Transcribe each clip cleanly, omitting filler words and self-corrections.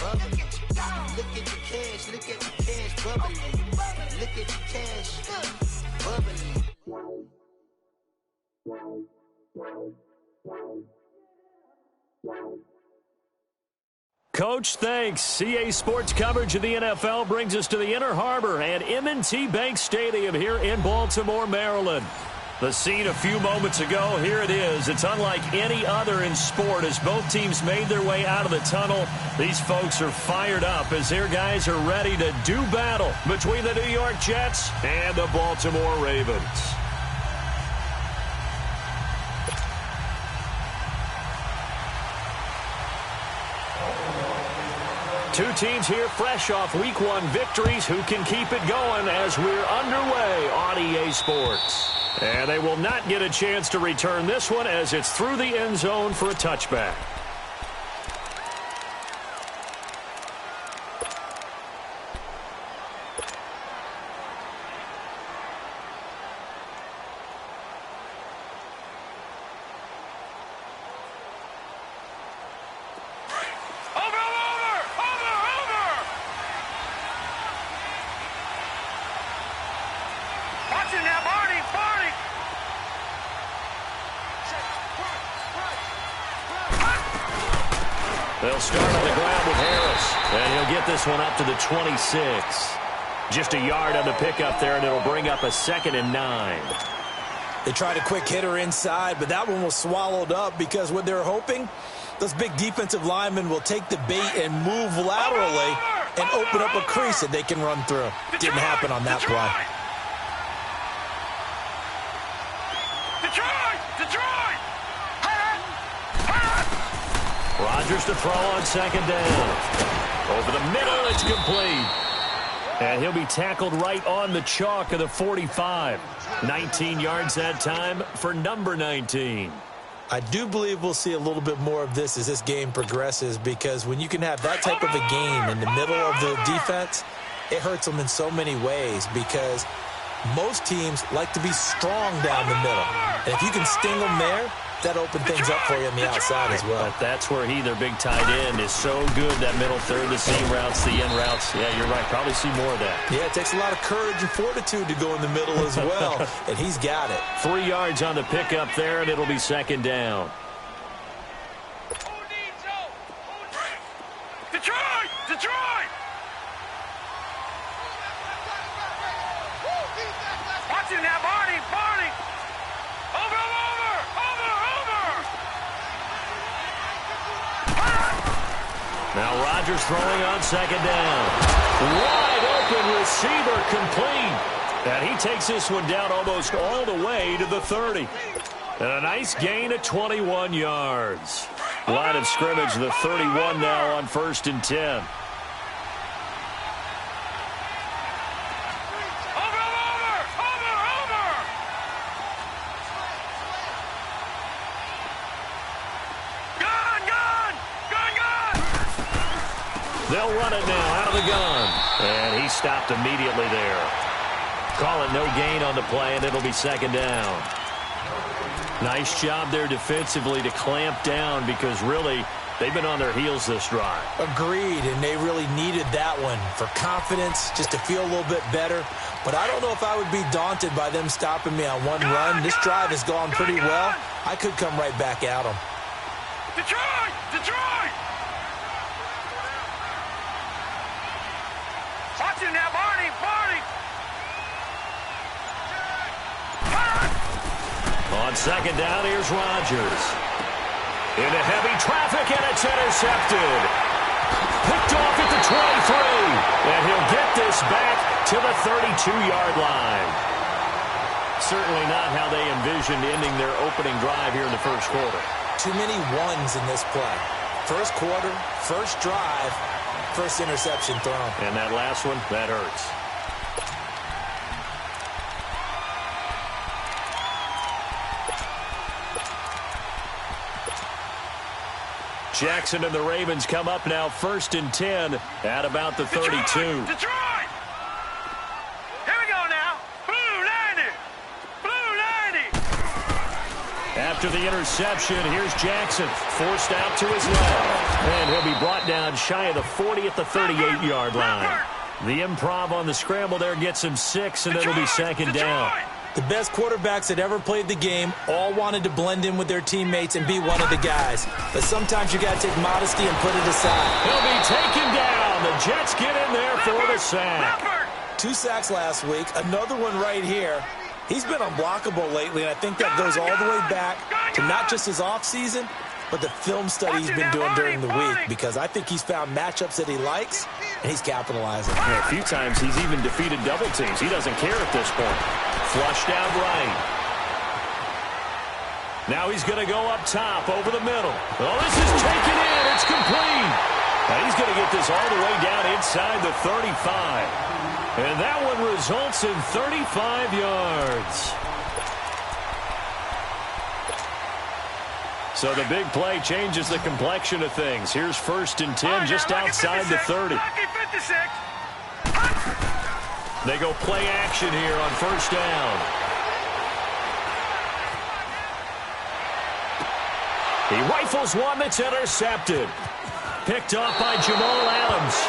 bubbly. Look at the cash, bubbly. Look at the cash, bubbly. Coach, thanks. CA Sports coverage of the NFL brings us to the Inner Harbor and M&T Bank Stadium here in Baltimore, Maryland. The scene a few moments ago, here it is. It's unlike any other in sport as both teams made their way out of the tunnel. These folks are fired up as their guys are ready to do battle between the New York Jets and the Baltimore Ravens. Two teams here fresh off Week 1 victories who can keep it going as we're underway on EA Sports. And they will not get a chance to return this one as it's through the end zone for a touchback. They'll start on the ground with Harris, and he'll get this one up to the 26. Just a yard on the pickup there, and it'll bring up a 2nd and 9. They tried a quick hitter inside, but that one was swallowed up because what they're hoping, those big defensive linemen will take the bait and move laterally and open up a crease that they can run through. Didn't happen on that play. Rodgers to throw on 2nd down. Over the middle, it's complete. And he'll be tackled right on the chalk of the 45. 19 yards that time for number 19. I do believe we'll see a little bit more of this as this game progresses, because when you can have that type of a game in the middle of the defense, it hurts them in so many ways, because most teams like to be strong down the middle. And if you can sting them there, that opened things up for you on the outside as well. But that's where their big tight end, is so good, that middle third, the seam routes, the in routes. Yeah, you're right. Probably see more of that. Yeah, it takes a lot of courage and fortitude to go in the middle as well, and he's got it. 3 yards on the pickup there, and it'll be 2nd down. Detroit! Watch him now, Barney! Over! Now Rodgers throwing on 2nd down. Wide open receiver, complete. And he takes this one down almost all the way to the 30. And a nice gain of 21 yards. Line of scrimmage, the 31 now on 1st and 10. They'll run it now out of the gun. And he stopped immediately there. Call it no gain on the play, and it'll be 2nd down. Nice job there defensively to clamp down, because really they've been on their heels this drive. Agreed, and they really needed that one for confidence, just to feel a little bit better. But I don't know if I would be daunted by them stopping me on one run. This drive has gone pretty well. I could come right back at them. Detroit! Watch him now, Barney! On 2nd down, here's Rodgers. Into heavy traffic, and it's intercepted. Picked off at the 23. And he'll get this back to the 32-yard line. Certainly not how they envisioned ending their opening drive here in the first quarter. Too many ones in this play. First quarter, first drive, first interception thrown. And that last one, that hurts. Jackson and the Ravens come up now 1st and 10 at about the 32. Detroit! Here we go now. Blue 90! After the interception, here's Jackson, forced out to his left. And he'll be brought down shy of the 40 at the 38-yard line. The improv on the scramble there gets him 6, and it'll be second down. The best quarterbacks that ever played the game all wanted to blend in with their teammates and be one of the guys. But sometimes you got to take modesty and put it aside. He'll be taken down. The Jets get in there for the sack. 2 sacks last week, another one right here. He's been unblockable lately, and I think that goes all the way back to not just his offseason, but the film study he's been doing during the week, because I think he's found matchups that he likes, and he's capitalizing. Yeah, a few times he's even defeated double teams. He doesn't care at this point. Flushed out right. Now he's going to go up top over the middle. Oh, this is taken in. It's complete. Now he's going to get this all the way down inside the 35. And that one results in 35 yards. So the big play changes the complexion of things. Here's 1st and 10 just outside the 30. They go play action here on 1st down. He rifles one that's intercepted. Picked off by Jamal Adams.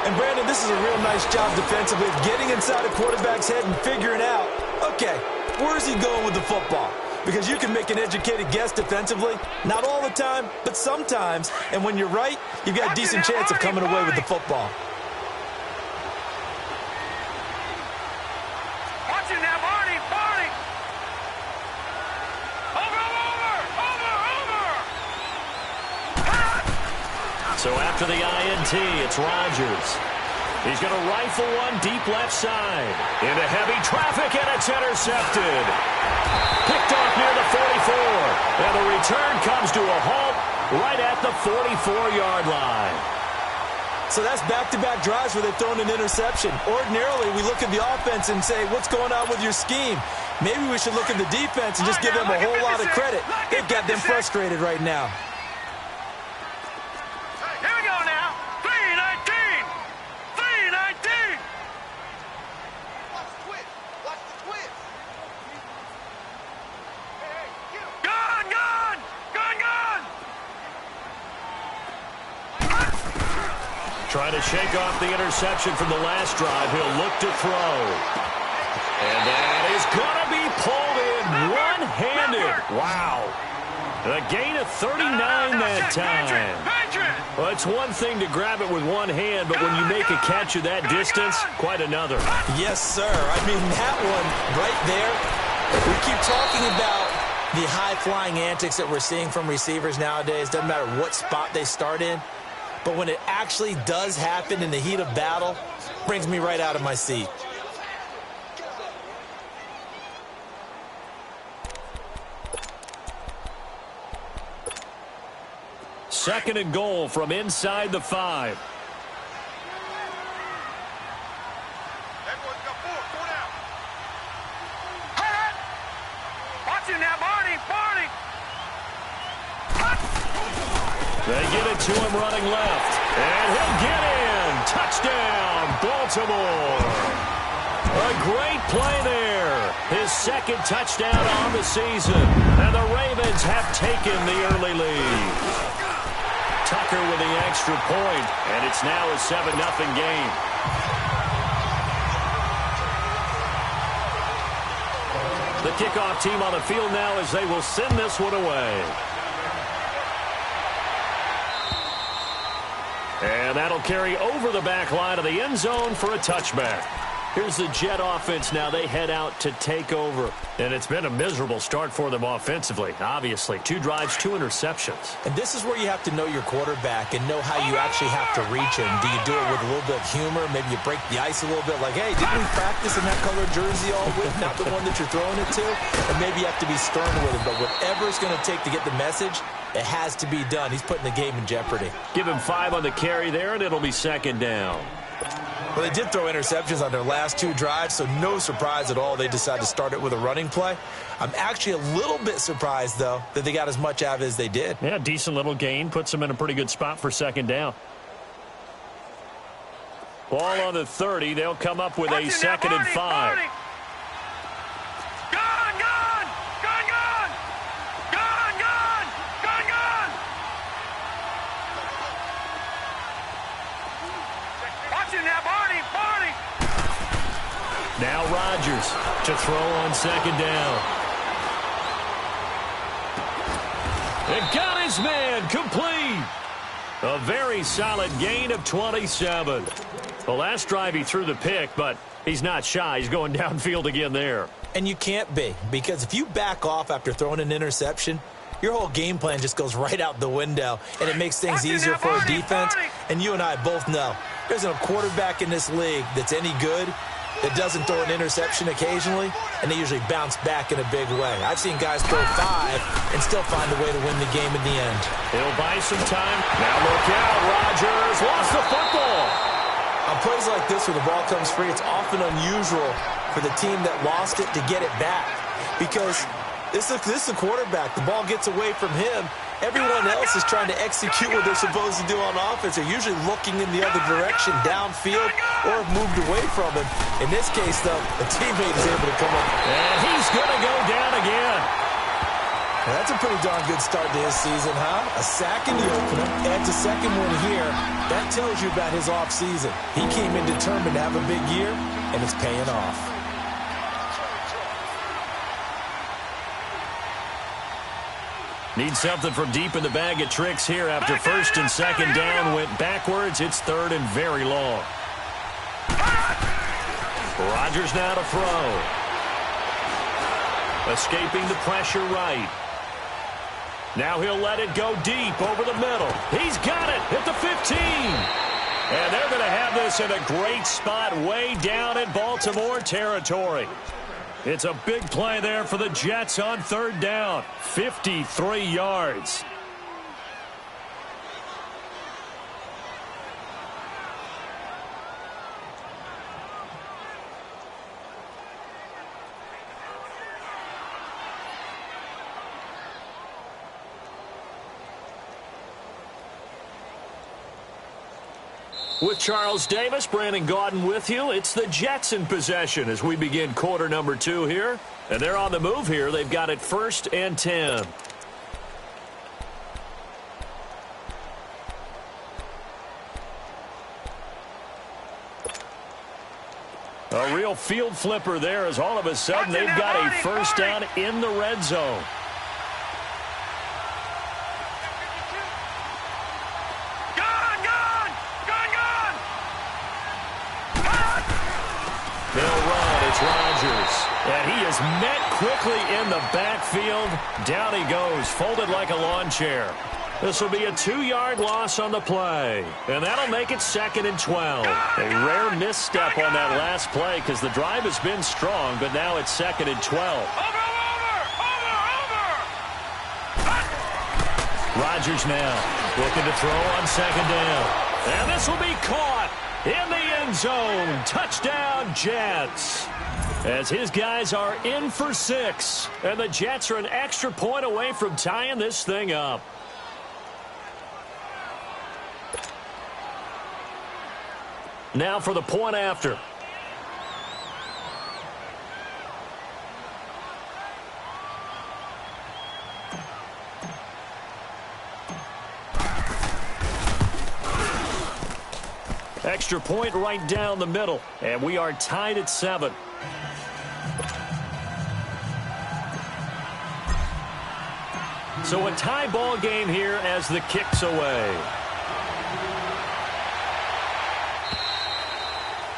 And, Brandon, this is a real nice job defensively of getting inside a quarterback's head and figuring out, okay, where's he going with the football? Because you can make an educated guess defensively. Not all the time, but sometimes. And when you're right, you've got a decent chance of coming away with the football. Watch it now, Barney. Over. So after the INT, it's Rodgers. He's going to rifle one deep left side. Into heavy traffic, and it's intercepted. Picked off near the 44. And the return comes to a halt right at the 44-yard line. So that's back-to-back drives where they've thrown an interception. Ordinarily, we look at the offense and say, what's going on with your scheme? Maybe we should look at the defense and just give them a whole lot of credit. They've got them frustrated right now. Here we go now. 3-19. Watch the twist. Watch the twist. Gone. Trying to shake off the interception from the last drive. He'll look to throw. And that is going to be pulled in one-handed. Wow. A gain of 39 that time. Well, it's one thing to grab it with one hand, but when you make a catch of that distance, quite another. Yes, sir. I mean, that one right there, we keep talking about the high-flying antics that we're seeing from receivers nowadays. Doesn't matter what spot they start in. But when it actually does happen in the heat of battle, brings me right out of my seat. Second and goal from inside the 5. Everyone's got four down. Watch him now, Barney. They get it to him running left. And he'll get in. Touchdown, Baltimore. A great play there. His second touchdown on the season. And the Ravens have taken the early lead. Tucker with the extra point, and it's now a 7-0 game. The kickoff team on the field now as they will send this one away. And that'll carry over the back line of the end zone for a touchback. Here's the Jet offense now. They head out to take over. And it's been a miserable start for them offensively, obviously. 2 drives, 2 interceptions. And this is where you have to know your quarterback and know how you actually have to reach him. Do you do it with a little bit of humor? Maybe you break the ice a little bit, like, hey, didn't we practice in that color jersey all week? Not the one that you're throwing it to. And maybe you have to be stern with him. But whatever it's going to take to get the message, it has to be done. He's putting the game in jeopardy. Give him 5 on the carry there, and it'll be second down. Well, they did throw interceptions on their last 2 drives, so no surprise at all they decided to start it with a running play. I'm actually a little bit surprised, though, that they got as much out of it as they did. Yeah, decent little gain. Puts them in a pretty good spot for second down. Ball on the 30. They'll come up with a 2nd and 5. Now Rodgers to throw on second down. And got his man complete. A very solid gain of 27. The last drive he threw the pick, but he's not shy. He's going downfield again there. And you can't be, because if you back off after throwing an interception, your whole game plan just goes right out the window, and it makes things easier for a defense. And you and I both know there's a quarterback in this league that's any good that doesn't throw an interception occasionally, and they usually bounce back in a big way. I've seen guys throw 5 and still find a way to win the game in the end. He'll buy some time. Now look out, Rodgers lost the football. On plays like this where the ball comes free, it's often unusual for the team that lost it to get it back, because this is a quarterback. The ball gets away from him. Everyone else is trying to execute what they're supposed to do on offense. They're usually looking in the other direction, downfield, or have moved away from him. In this case, though, the teammate is able to come up. And he's going to go down again. Well, that's a pretty darn good start to his season, huh? A sack in the opener, adds a second one here. That tells you about his offseason. He came in determined to have a big year, and it's paying off. Need something from deep in the bag of tricks here after first and second down went backwards. It's third and very long. Rodgers now to throw. Escaping the pressure right. Now he'll let it go deep over the middle. He's got it at the 15. And they're going to have this in a great spot way down in Baltimore territory. It's a big play there for the Jets on third down. 53 yards. With Charles Davis, Brandon Gaudin with you. It's the Jets in possession as we begin quarter number 2 here. And they're on the move here. They've got it 1st and 10. A real field flipper there as all of a sudden they've got a first down in the red zone. And he is met quickly in the backfield. Down he goes, folded like a lawn chair. This will be a 2-yard loss on the play. And that'll make it 2nd and 12. A rare misstep on that last play because the drive has been strong, but now it's 2nd and 12. Rodgers now looking to throw on second down. And this will be caught in the end zone. Touchdown, Jets. As his guys are in for 6. And the Jets are an extra point away from tying this thing up. Now for the point after. Extra point right down the middle. And we are tied at 7. So a tie ball game here as the kick's away.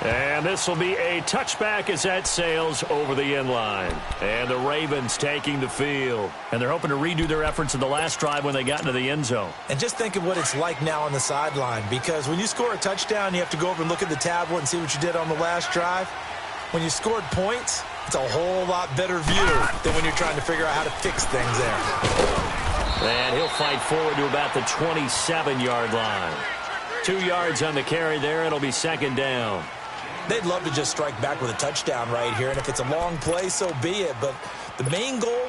And this will be a touchback as that sails over the end line. And the Ravens taking the field. And they're hoping to redo their efforts in the last drive when they got into the end zone. And just think of what it's like now on the sideline, because when you score a touchdown, you have to go over and look at the tablet and see what you did on the last drive. When you scored points, it's a whole lot better view than when you're trying to figure out how to fix things there. And he'll fight forward to about the 27-yard line. 2 yards on the carry there. It'll be 2nd down. They'd love to just strike back with a touchdown right here, and if it's a long play, so be it. But the main goal,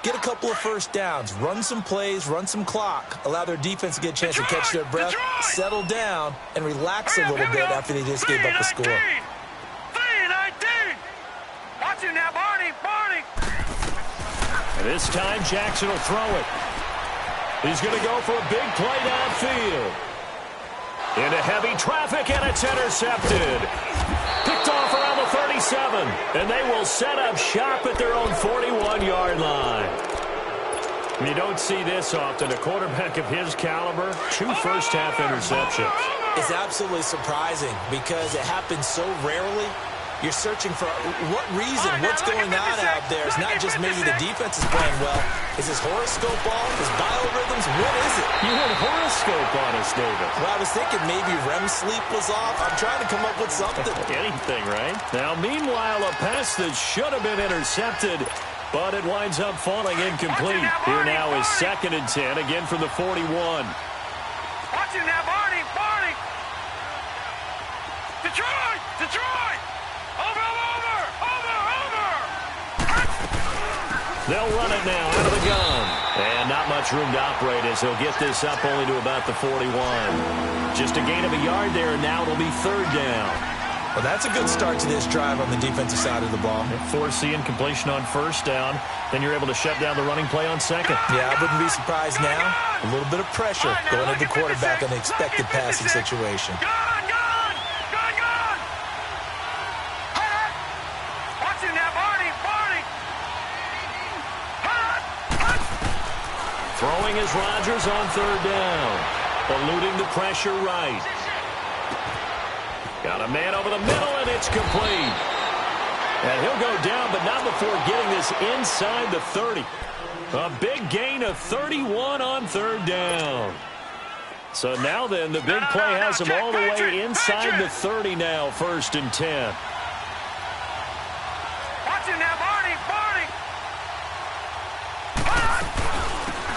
get a couple of first downs, run some plays, run some clock, allow their defense to get a chance to catch their breath, settle down, and relax a little bit after they just gave up a score. 3-19. Watch him now, Barney. And this time, Jackson will throw it. He's going to go for a big play downfield. Into heavy traffic, and it's intercepted. Picked off around the 30. 27, and they will set up shop at their own 41-yard line. You don't see this often. A quarterback of his caliber, 2 first-half interceptions. It's absolutely surprising because it happens so rarely. You're searching for what reason, what's going on out there. It's not just maybe the defense is playing well. Is his horoscope off? His biorhythms? What is it? You had horoscope on us, David. Well, I was thinking maybe REM sleep was off. I'm trying to come up with something. Anything, right? Now, meanwhile, a pass that should have been intercepted, but it winds up falling incomplete. Here now is 2nd and 10, again from the 41. Watch it now, Barney! Barney! Detroit! Detroit! Over! They'll run it now out of the gun. And not much room to operate as he'll get this up only to about the 41. Just a gain of a yard there, and now it'll be 3rd down. Well, that's a good start to this drive on the defensive side of the ball. Force the incompletion on 1st down. Then you're able to shut down the running play on 2nd. Yeah, I wouldn't be surprised now. A little bit of pressure going at the quarterback in the expected passing situation. Throwing is Rodgers on 3rd down. Eluding the pressure right. Got a man over the middle, and it's complete. And he'll go down, but not before getting this inside the 30. A big gain of 31 on 3rd down. So now then, the big play has him all the way inside the 30 now, 1st and 10. Watch it now, Barney!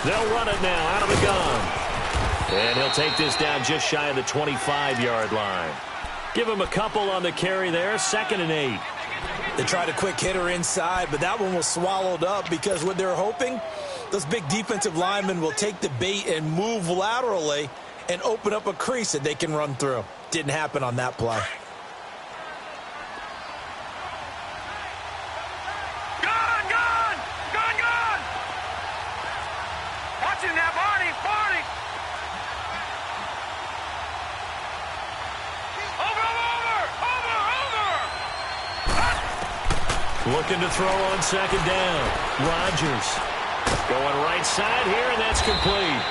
They'll run it now out of the gun. And he'll take this down just shy of the 25-yard line. Give him a couple on the carry there, 2nd and 8. They tried a quick hitter inside, but that one was swallowed up because what they're hoping, those big defensive linemen will take the bait and move laterally and open up a crease that they can run through. Didn't happen on that play. Looking to throw on 2nd down. Rodgers going right side here, and that's complete.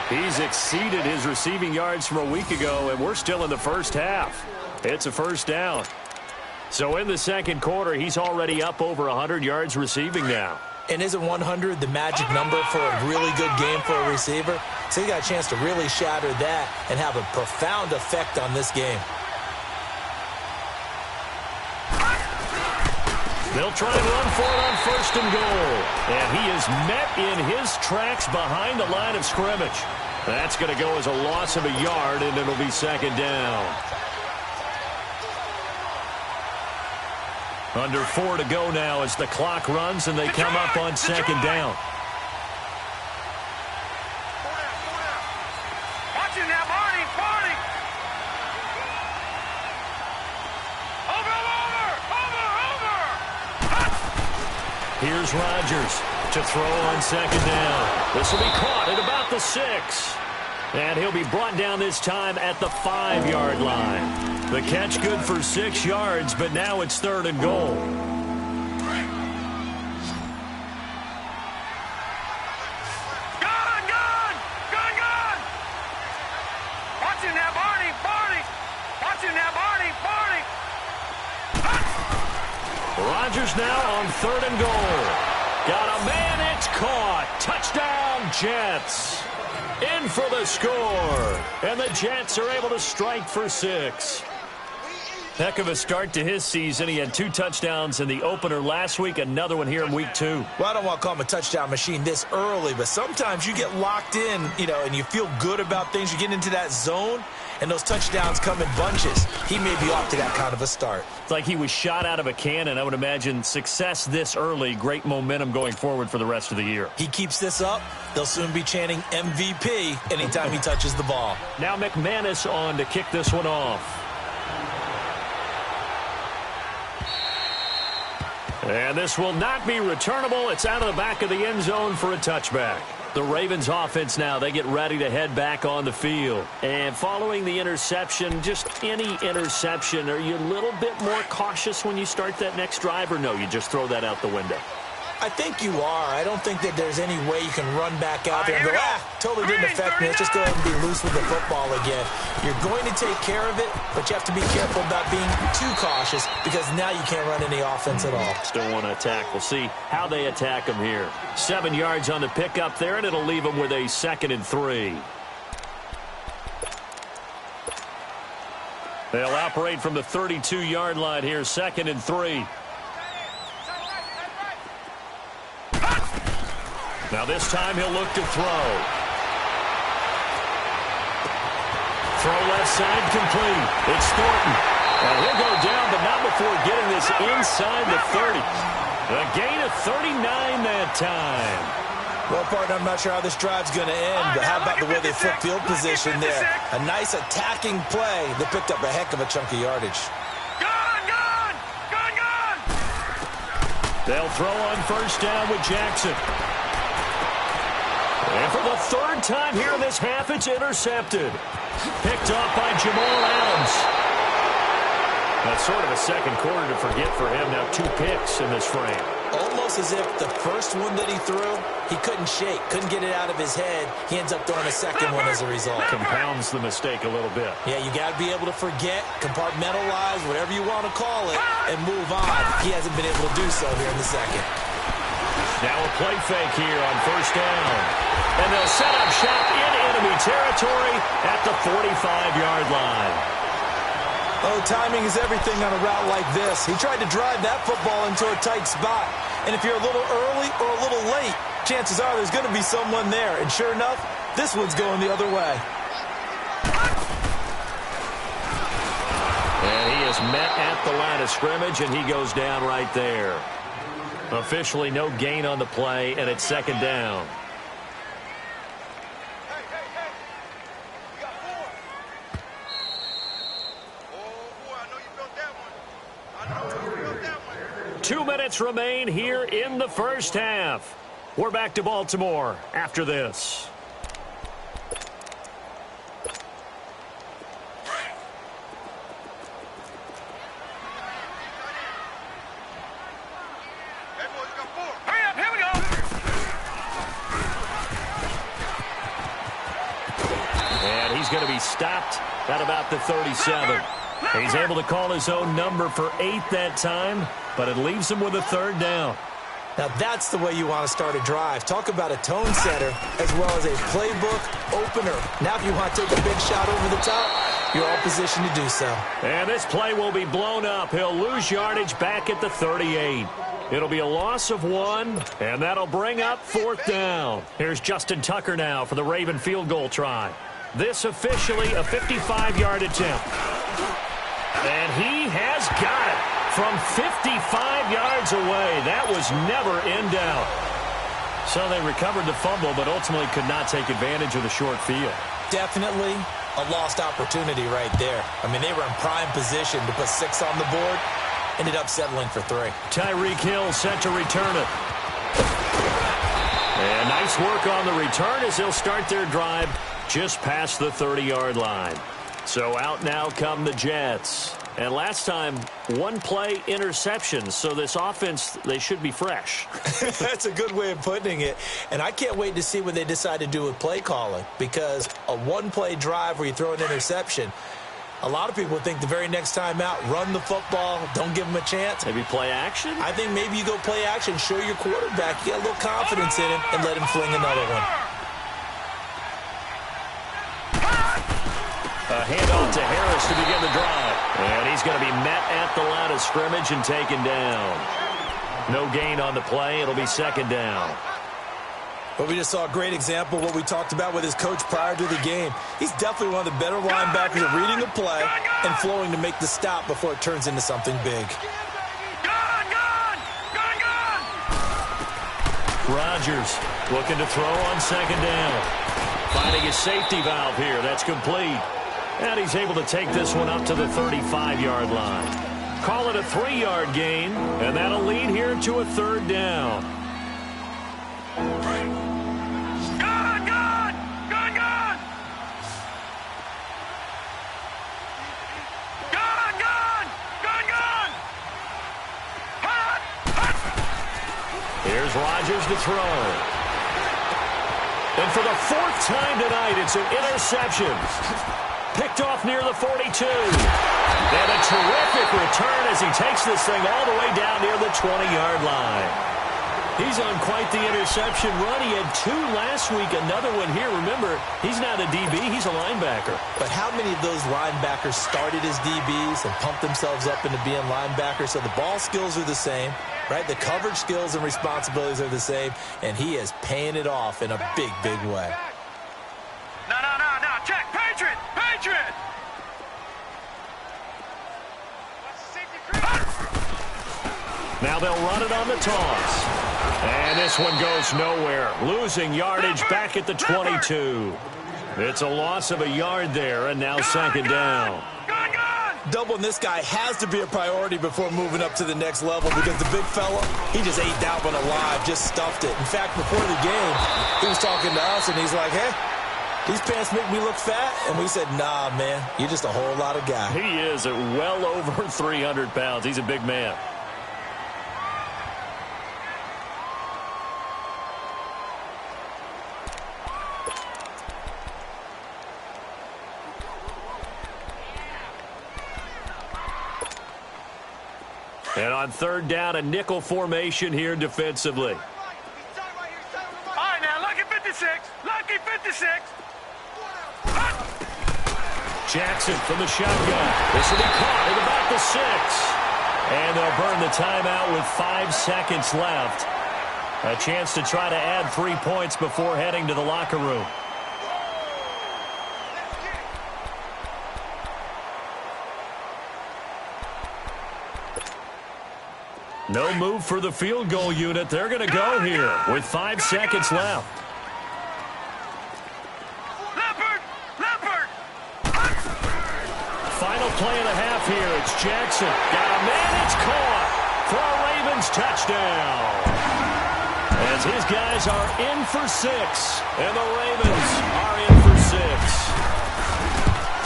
He's exceeded his receiving yards from a week ago, and we're still in the 1st half. It's a 1st down. So in the 2nd quarter, he's already up over 100 yards receiving now. And isn't 100 the magic number for a really good game for a receiver? So he got a chance to really shatter that and have a profound effect on this game. They'll try and run for it on 1st and goal. And he is met in his tracks behind the line of scrimmage. That's going to go as a loss of a yard, and it'll be 2nd down. Under 4 to go now as the clock runs, and they come up on 2nd down. Watch it now, Barney! Here's Rodgers to throw on 2nd down. This will be caught at about the 6. And he'll be brought down this time at the 5-yard line. The catch good for 6 yards, but now it's 3rd and goal. Watch it now, Barney! Watch it now, Barney! Rodgers now on 3rd and goal. Got a man, it's caught. Touchdown, Jets. In for the score. And the Jets are able to strike for 6. Heck of a start to his season. He had 2 touchdowns in the opener last week, another one here in week 2. Well, I don't want to call him a touchdown machine this early, but sometimes you get locked in, and you feel good about things. You get into that zone, and those touchdowns come in bunches. He may be off to that kind of a start. It's like he was shot out of a cannon. I would imagine success this early, great momentum going forward for the rest of the year. He keeps this up, they'll soon be chanting MVP anytime he touches the ball. Now McManus on to kick this one off. And this will not be returnable. It's out of the back of the end zone for a touchback. The Ravens offense now, they get ready to head back on the field. And following the interception, just any interception, are you a little bit more cautious when you start that next drive, or no, you just throw that out the window? I think you are. I don't think that there's any way you can run back out there and go, totally didn't affect me. Let's just go ahead and be loose with the football again. You're going to take care of it, but you have to be careful about being too cautious because now you can't run any offense at all. Still want to attack. We'll see how they attack them here. 7 yards on the pickup there, and it'll leave them with a 2nd and 3. They'll operate from the 32-yard line here, 2nd and 3. Now this time he'll look to throw. Throw left side complete. It's Thornton. And he'll go down, but not before getting this inside the 30. A gain of 39 that time. Well, partner, I'm not sure how this drive's going to end, but how about the way they flip field position there? A nice attacking play that picked up a heck of a chunk of yardage. Gone! They'll throw on first down with Jackson. And for the 3rd time here in this half, it's intercepted. Picked off by Jamal Adams. That's sort of a second quarter to forget for him. Now 2 picks in this frame. Almost as if the first one that he threw, he couldn't shake, couldn't get it out of his head. He ends up throwing a second one as a result. Compounds the mistake a little bit. Yeah, you got to be able to forget, compartmentalize, whatever you want to call it, and move on. He hasn't been able to do so here in the second. Now a play fake here on first down. And they'll set up shop in enemy territory at the 45-yard line. Oh, timing is everything on a route like this. He tried to drive that football into a tight spot. And if you're a little early or a little late, chances are there's going to be someone there. And sure enough, this one's going the other way. And he is met at the line of scrimmage, and he goes down right there. Officially no gain on the play, and it's 2nd down. Two minutes remain here in the first half. We're back to Baltimore after this. Hurry up, here we go! And he's going to be stopped at about the 37. He's able to call his own number for 8 that time, but it leaves him with a 3rd down. Now that's the way you want to start a drive. Talk about a tone setter as well as a playbook opener. Now if you want to take a big shot over the top, you're all positioned to do so. And this play will be blown up. He'll lose yardage back at the 38. It'll be a loss of 1, and that'll bring up 4th down. Here's Justin Tucker now for the Raven field goal try. This officially a 55-yard attempt. And he has got it from 55 yards away. That was never in doubt. So they recovered the fumble, but ultimately could not take advantage of the short field. Definitely a lost opportunity right there. I mean, they were in prime position to put 6 on the board. Ended up settling for 3. Tyreek Hill set to return it. And nice work on the return as they'll start their drive just past the 30-yard line. So out now come the Jets. And last time, 1 play interception. So this offense, they should be fresh. That's a good way of putting it. And I can't wait to see what they decide to do with play calling. Because a 1-play drive where you throw an interception, a lot of people think the very next time out, run the football, don't give them a chance. Maybe play action? I think maybe you go play action, show your quarterback, you get a little confidence in him, and let him fling another one. A handoff to Harris to begin the drive. And he's going to be met at the line of scrimmage and taken down. No gain on the play. It'll be 2nd down. But we just saw a great example of what we talked about with his coach prior to the game. He's definitely one of the better linebackers at reading a play and flowing to make the stop before it turns into something big. Rodgers looking to throw on 2nd down. Finding his safety valve here. That's complete. And he's able to take this one up to the 35-yard line. Call it a 3-yard gain, and that'll lead here to a 3rd down. Here's Rodgers to throw. And for the fourth time tonight, it's an interception. Picked off near the 42. And a terrific return as he takes this thing all the way down near the 20-yard line. He's on quite the interception run. He had 2 last week, another one here. Remember, he's not a DB, he's a linebacker. But how many of those linebackers started as DBs and pumped themselves up into being linebackers? So the ball skills are the same, right? The coverage skills and responsibilities are the same, and he is paying it off in a big, big way. No. Check. Patriot. Now they'll run it on the toss. And this one goes nowhere. Losing yardage back at the 22. It's a loss of a yard there, and now second down. Doubling this guy has to be a priority before moving up to the next level because the big fella, he just ate that one alive, just stuffed it. In fact, before the game, he was talking to us, and he's like, hey, these pants make me look fat? And we said, nah, man, you're just a whole lot of guy. He is at well over 300 pounds. He's a big man. And on third down, a nickel formation here defensively. All right, now, lucky 56. Jackson from the shotgun. This will be caught at about the 6. And they'll burn the timeout with 5 seconds left. A chance to try to add 3 points before heading to the locker room. No move for the field goal unit. They're going to go here with 5 seconds left. Leopard! Final play and a half here. It's Jackson. Got a man. It's caught for a Ravens touchdown. As his guys are in for 6. And the Ravens are in for 6.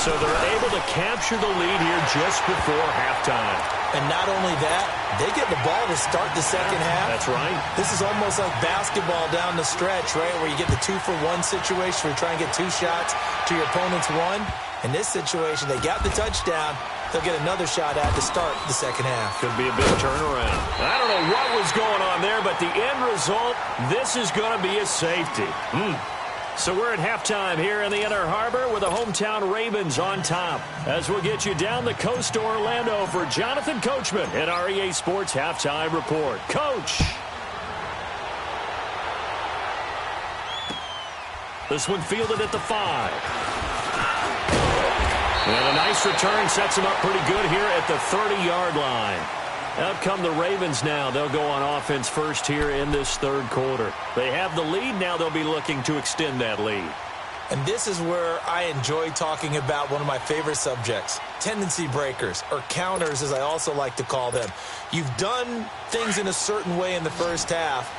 So they're able to capture the lead here just before halftime. And not only that, they get the ball to start the second half. That's right. This is almost like basketball down the stretch, right, where you get the 2-for-1 situation where you try and get 2 shots to your opponent's 1. In this situation, they got the touchdown. They'll get another shot at to start the second half. Could be a big turnaround. I don't know what was going on there, but the end result, this is going to be a safety. So we're at halftime here in the Inner Harbor with the hometown Ravens on top. As we'll get you down the coast to Orlando for Jonathan Coachman at our EA Sports Halftime Report. Coach! This one fielded at the 5. And a nice return sets him up pretty good here at the 30-yard line. Out come the Ravens now. They'll go on offense first here in this third quarter. They have the lead. Now they'll be looking to extend that lead. And this is where I enjoy talking about one of my favorite subjects, tendency breakers, or counters as I also like to call them. You've done things in a certain way in the first half,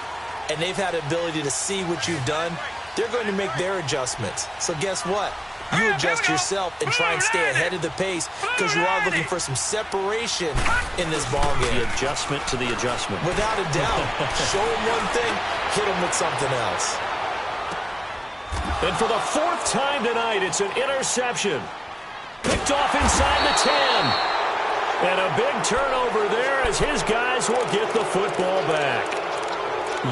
and they've had the ability to see what you've done. They're going to make their adjustments. So guess what? You adjust yourself and try and stay ahead of the pace because you are looking for some separation in this ball game. The adjustment to the adjustment. Without a doubt. Show them one thing, hit them with something else. And for the 4th time tonight, it's an interception. Picked off inside the 10. And a big turnover there as his guys will get the football back.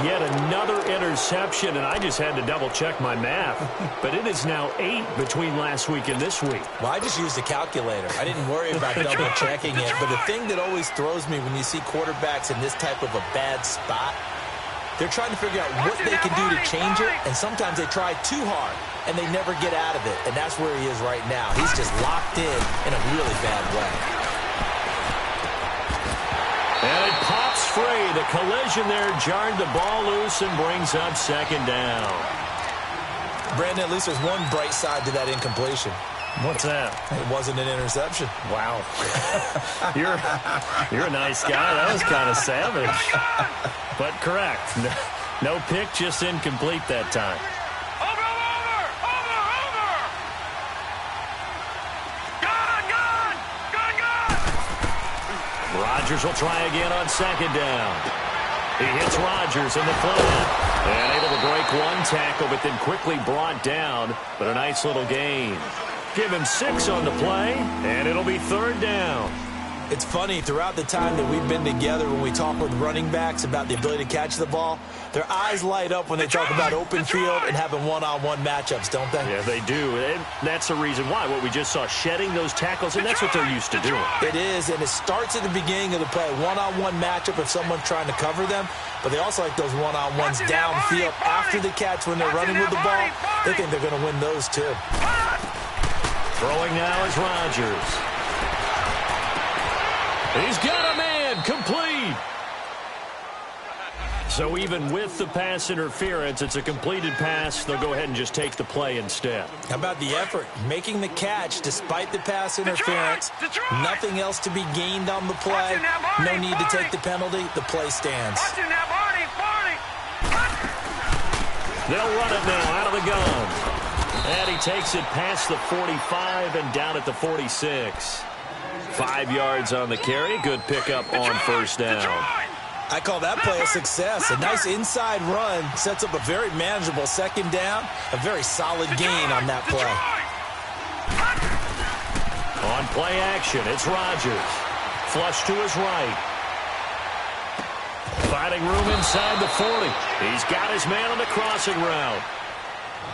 Yet another interception, and I just had to double-check my math. But it is now 8 between last week and this week. Well, I just used a calculator. I didn't worry about double-checking it. But the thing that always throws me when you see quarterbacks in this type of a bad spot, they're trying to figure out what they can do to change it, and sometimes they try too hard, and they never get out of it. And that's where he is right now. He's just locked in a really bad way. And it pops free. The collision there jarred the ball loose and brings up second down. Brandon, at least there's one bright side to that incompletion. What's that? It wasn't an interception. Wow. You're a nice guy. That was kind of savage. But correct. No pick, just incomplete that time. Gone! Rodgers will try again on second down. He hits Rodgers in the flat. And able to break one tackle, but then quickly brought down. But a nice little gain. Give him 6 on the play, and it'll be 3rd down. It's funny, throughout the time that we've been together, when we talk with running backs about the ability to catch the ball, their eyes light up when they talk about open field and having one-on-one matchups, don't they? Yeah, they do. And that's the reason why. What we just saw, shedding those tackles, and that's what they're used to doing. It is, and it starts at the beginning of the play. One-on-one matchup if someone's trying to cover them, but they also like those one-on-ones downfield after the catch when they're running with the ball. They think they're going to win those too. Throwing now is Rodgers. He's got a man, complete. So even with the pass interference, it's a completed pass. They'll go ahead and just take the play instead. How about the effort? Making the catch despite the pass interference. Nothing else to be gained on the play. No need to take the penalty. The play stands. They'll run it now out of the gun. And he takes it past the 45 and down at the 46. 5 yards on the carry. Good pickup on 1st down. I call that play a success. A nice inside run sets up a very manageable 2nd down. A very solid gain on that play. On play action, it's Rodgers. Flush to his right. Finding room inside the 40. He's got his man on the crossing route.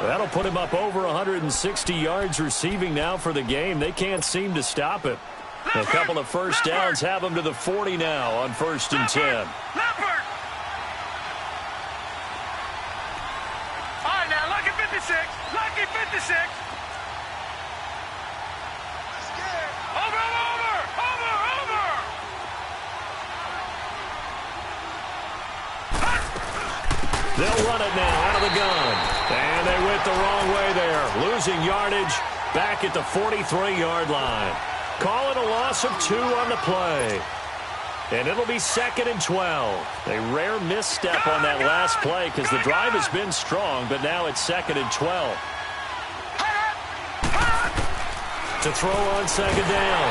That'll put him up over 160 yards receiving now for the game. They can't seem to stop it. A couple of 1st downs have him to the 40 now on 1st and 10. All right, now, lucky 56. Lucky 56. Over. They'll run it now out of the gun. And they went the wrong way there. Losing yardage back at the 43-yard line. Call it a loss of 2 on the play. And it'll be 2nd and 12. A rare misstep on that last play because the drive has been strong, but now it's 2nd and 12. To throw on 2nd down.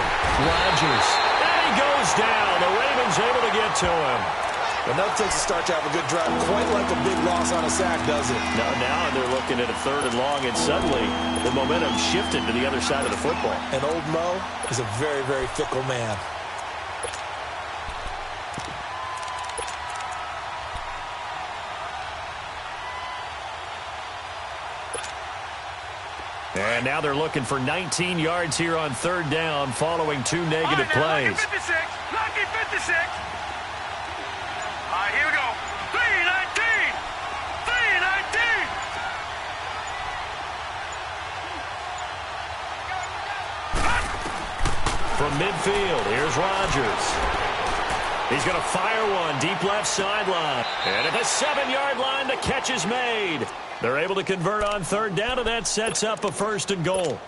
Rodgers. And he goes down. The Ravens able to get to him. Enough takes a start to have a good drive. Quite like a big loss on a sack, does it? Now they're looking at a 3rd and long, and suddenly the momentum shifted to the other side of the football. And old Mo is a very, very fickle man. And now they're looking for 19 yards here on 3rd down following 2 negative plays. Lucky 56. Lucky 56. All right, here we go. 3-19. 3-19. From midfield, here's Rodgers. He's going to fire one deep left sideline. And at the 7-yard line, the catch is made. They're able to convert on 3rd down, and that sets up a 1st and goal.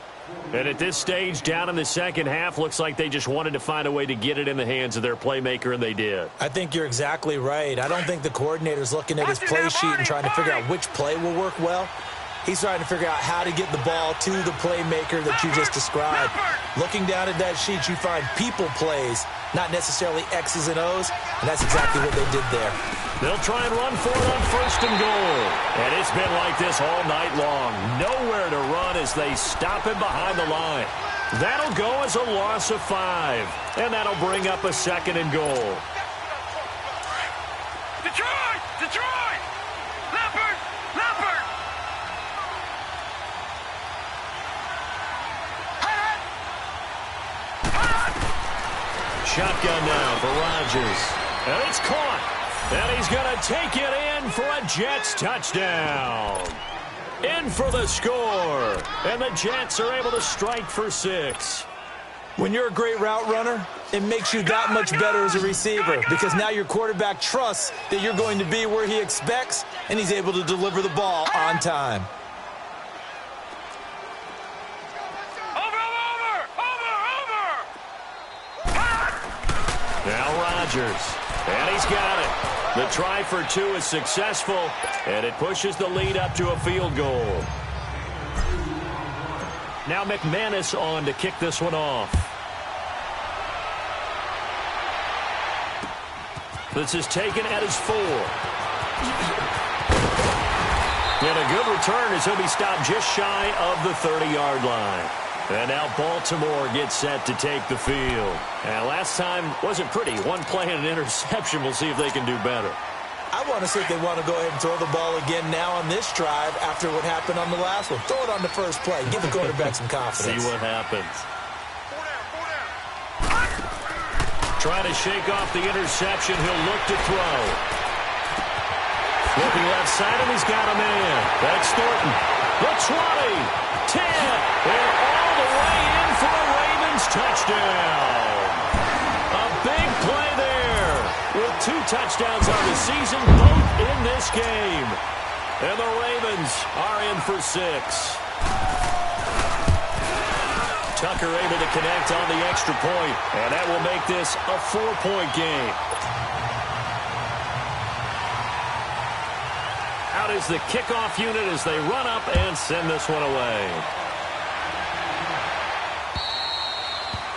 And at this stage, down in the 2nd half, looks like they just wanted to find a way to get it in the hands of their playmaker, and they did. I think you're exactly right. I don't think the coordinator's looking at his play sheet and trying to figure out which play will work well. He's trying to figure out how to get the ball to the playmaker that you just described. Looking down at that sheet, you find people plays, not necessarily X's and O's, and that's exactly what they did there. They'll try and run for it on 1st and goal. And it's been like this all night long. Nowhere to run as they stop him behind the line. That'll go as a loss of 5. And that'll bring up a 2nd and goal. Detroit! Detroit! Leopard! Leopard! Shotgun now for Rodgers. And it's caught. And he's going to take it in for a Jets touchdown. In for the score. And the Jets are able to strike for 6. When you're a great route runner, it makes you that much better as a receiver because now your quarterback trusts that you're going to be where he expects, and he's able to deliver the ball on time. Now Rodgers. And he's got it. The try for 2 is successful, and it pushes the lead up to a field goal. Now McManus on to kick this one off. This is taken at his 4. And a good return as he'll be stopped just shy of the 30-yard line. And now Baltimore gets set to take the field. And last time wasn't pretty. One play and an interception. We'll see if they can do better. I want to see if they want to go ahead and throw the ball again now on this drive after what happened on the last one. Throw it on the first play. Give the quarterback some confidence. See what happens. Trying to shake off the interception. He'll look to throw. Looking left side, and he's got a man. That's Thornton. The 20, 10, and all the way in for a Ravens touchdown. A big play there with 2 touchdowns on the season, both in this game. And the Ravens are in for 6. Tucker able to connect on the extra point, and that will make this a 4-point game. Out is the kickoff unit as they run up and send this one away.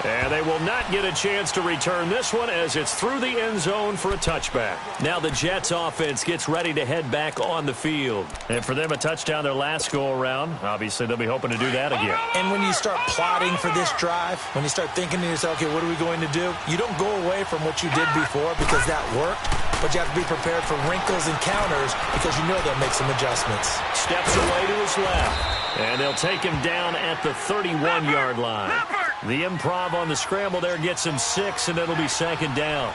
And they will not get a chance to return this one as it's through the end zone for a touchback. Now the Jets offense gets ready to head back on the field. And for them, a touchdown their last go-around. Obviously, they'll be hoping to do that again. And when you start plotting for this drive, when you start thinking to yourself, okay, what are we going to do? You don't go away from what you did before because that worked, but you have to be prepared for wrinkles and counters because you know they'll make some adjustments. Steps away to his left, and they'll take him down at the 31-yard line. The improv on the scramble there gets him 6, and it'll be second down.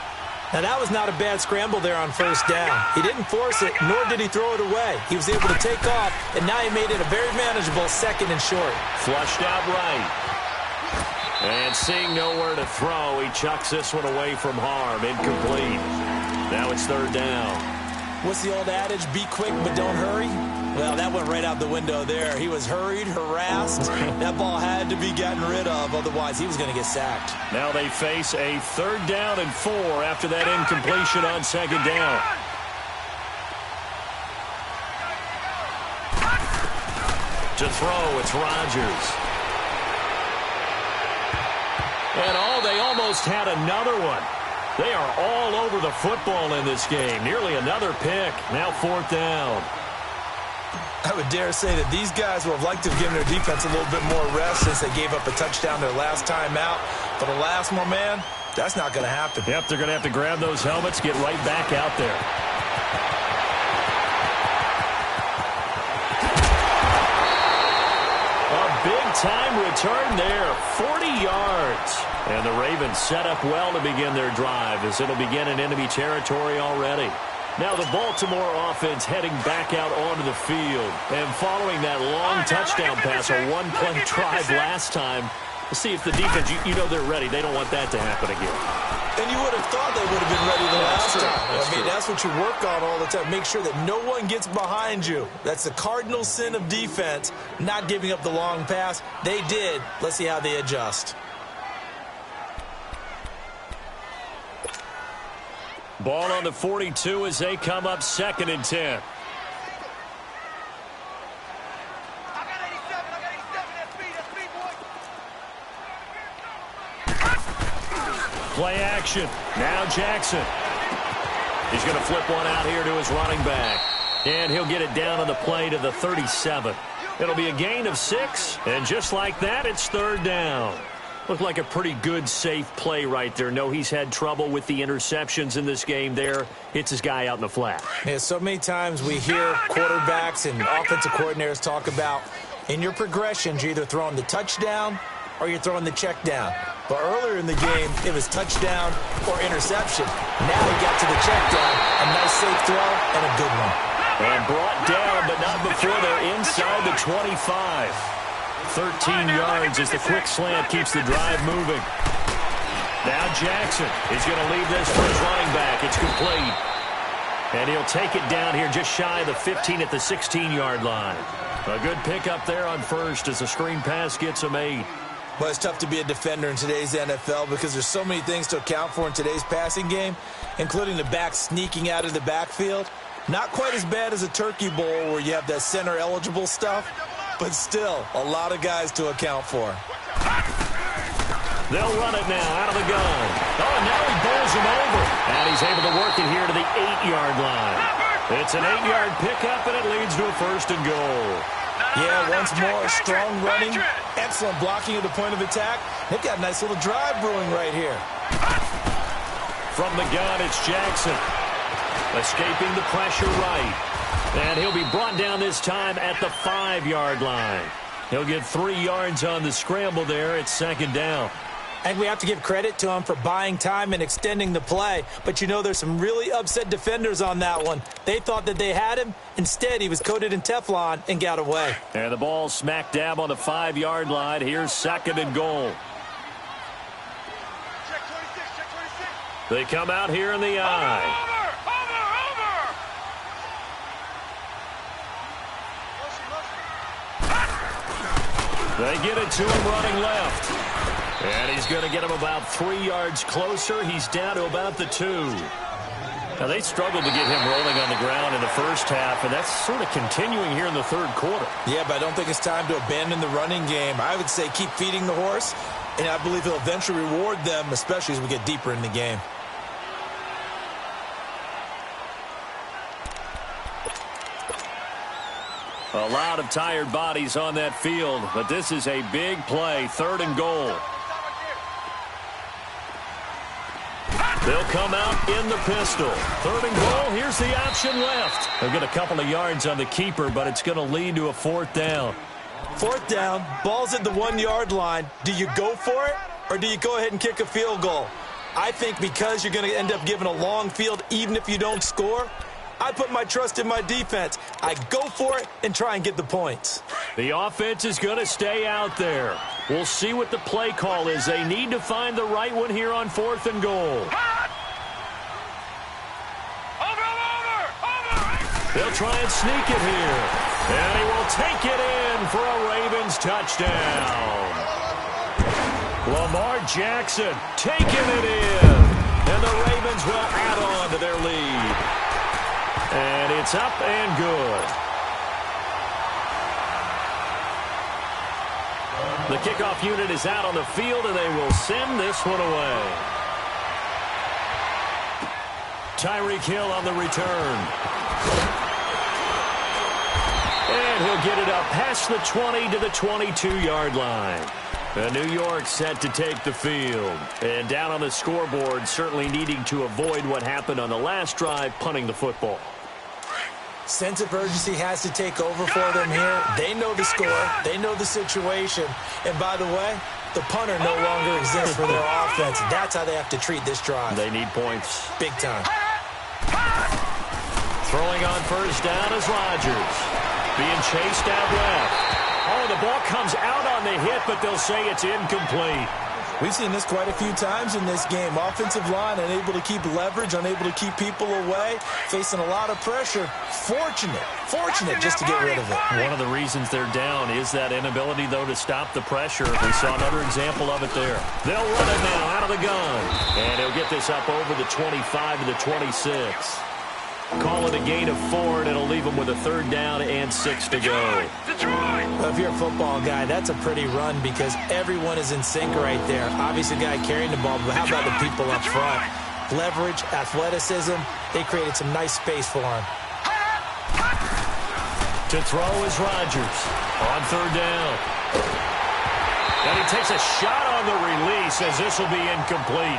Now, that was not a bad scramble there on first down. He didn't force it, nor did he throw it away. He was able to take off, and now he made it a very manageable second and short. Flushed out right. And seeing nowhere to throw, he chucks this one away from harm. Incomplete. Now it's third down. What's the old adage? Be quick, but don't hurry? Well, that went right out the window there. He was hurried, harassed. That ball had to be gotten rid of, otherwise he was going to get sacked. Now they face a third down and 4 after that incompletion on second down. To throw, it's Rodgers. And they almost had another one. They are all over the football in this game. Nearly another pick. Now fourth down. I would dare say that these guys would have liked to have given their defense a little bit more rest since they gave up a touchdown their last time out. But the last one, man, that's not going to happen. Yep, they're going to have to grab those helmets, get right back out there. A big-time return there, 40 yards. And the Ravens set up well to begin their drive as it'll begin in enemy territory already. Now the Baltimore offense heading back out onto the field. And following that long touchdown pass, a one-play drive last time, to see if the defense, you know they're ready. They don't want that to happen again. And you would have thought they would have been ready the last time. That's what you work on all the time. Make sure that no one gets behind you. That's the cardinal sin of defense, not giving up the long pass. They did. Let's see how they adjust. Ball on the 42 as they come up second and 10. Play action. Now Jackson. He's going to flip one out here to his running back. And he'll get it down on the play to the 37. It'll be a gain of 6. And just like that, it's third down. Looked like a pretty good, safe play right there. No, he's had trouble with the interceptions in this game there. Hits his guy out in the flat. Yeah, so many times we hear quarterbacks and offensive coordinators talk about in your progressions, you're either throwing the touchdown or you're throwing the check down. But earlier in the game, it was touchdown or interception. Now he got to the check down. A nice safe throw and a good one. And brought down, but not before they're inside the 25. 13 yards as the quick slant keeps the drive moving. Now Jackson is going to leave this for his running back. It's complete. And he'll take it down here just shy of the 15 at the 16-yard line. A good pickup there on first as the screen pass gets him 8. Well, it's tough to be a defender in today's NFL because there's so many things to account for in today's passing game, including the back sneaking out of the backfield. Not quite as bad as a turkey bowl where you have that center-eligible stuff, but still a lot of guys to account for. They'll run it now out of the gun. Oh, and now he bowls him over. And he's able to work it here to the 8-yard line. It's an 8-yard pickup, and it leads to a 1st and goal. Yeah, once more, strong running, excellent blocking at the point of attack. They've got a nice little drive brewing right here. From the gun, it's Jackson. Escaping the pressure right. And he'll be brought down this time at the 5-yard line. He'll get 3 yards on the scramble there. It's 2nd down. And we have to give credit to him for buying time and extending the play. But, you know, there's some really upset defenders on that one. They thought that they had him. Instead, he was coated in Teflon and got away. And the ball smack dab on the 5-yard line. Here's 2nd and goal. Check 26, check 26. They come out here in the eye. Over! They get it to him running left. And he's going to get him about 3 yards closer. He's down to about the 2. Now, they struggled to get him rolling on the ground in the first half, and that's sort of continuing here in the 3rd quarter. Yeah, but I don't think it's time to abandon the running game. I would say keep feeding the horse, and I believe he'll eventually reward them, especially as we get deeper in the game. A lot of tired bodies on that field, but this is a big play, 3rd and goal. They'll come out in the pistol. 3rd and goal, here's the option left. They'll get a couple of yards on the keeper, but it's going to lead to a 4th down. 4th down, ball's at the 1-yard line. Do you go for it, or do you go ahead and kick a field goal? I think because you're going to end up giving a long field even if you don't score, I put my trust in my defense. I go for it and try and get the points. The offense is going to stay out there. We'll see what the play call is. They need to find the right one here on 4th and goal. They'll try and sneak it here. And he will take it in for a Ravens touchdown. Lamar Jackson taking it in. And the Ravens will add on to their lead. And it's up and good. The kickoff unit is out on the field, and they will send this one away. Tyreek Hill on the return. And he'll get it up past the 20 to the 22-yard line. And New York set to take the field. And down on the scoreboard, certainly needing to avoid what happened on the last drive, punting the football. Sense of urgency has to take over for them here. They know the score. They know the situation. And by the way, the punter no longer exists for their offense. That's how they have to treat this drive. They need points. Big time. Throwing on 1st down is Rodgers. Being chased out left. Oh, the ball comes out on the hit, but they'll say it's incomplete. We've seen this quite a few times in this game. Offensive line unable to keep leverage, unable to keep people away, facing a lot of pressure. Fortunate just to get rid of it. One of the reasons they're down is that inability, though, to stop the pressure. We saw another example of it there. They'll run it now out of the gun. And he'll get this up over the 25 to the 26. Call it a gain of 4, and it'll leave them with a 3rd down and 6 to go. Well, if you're a football guy, that's a pretty run because everyone is in sync right there. Obviously, the guy carrying the ball, but how about the people up front? Leverage, athleticism, they created some nice space for him. To throw is Rodgers on 3rd down. And he takes a shot on the release as this will be incomplete.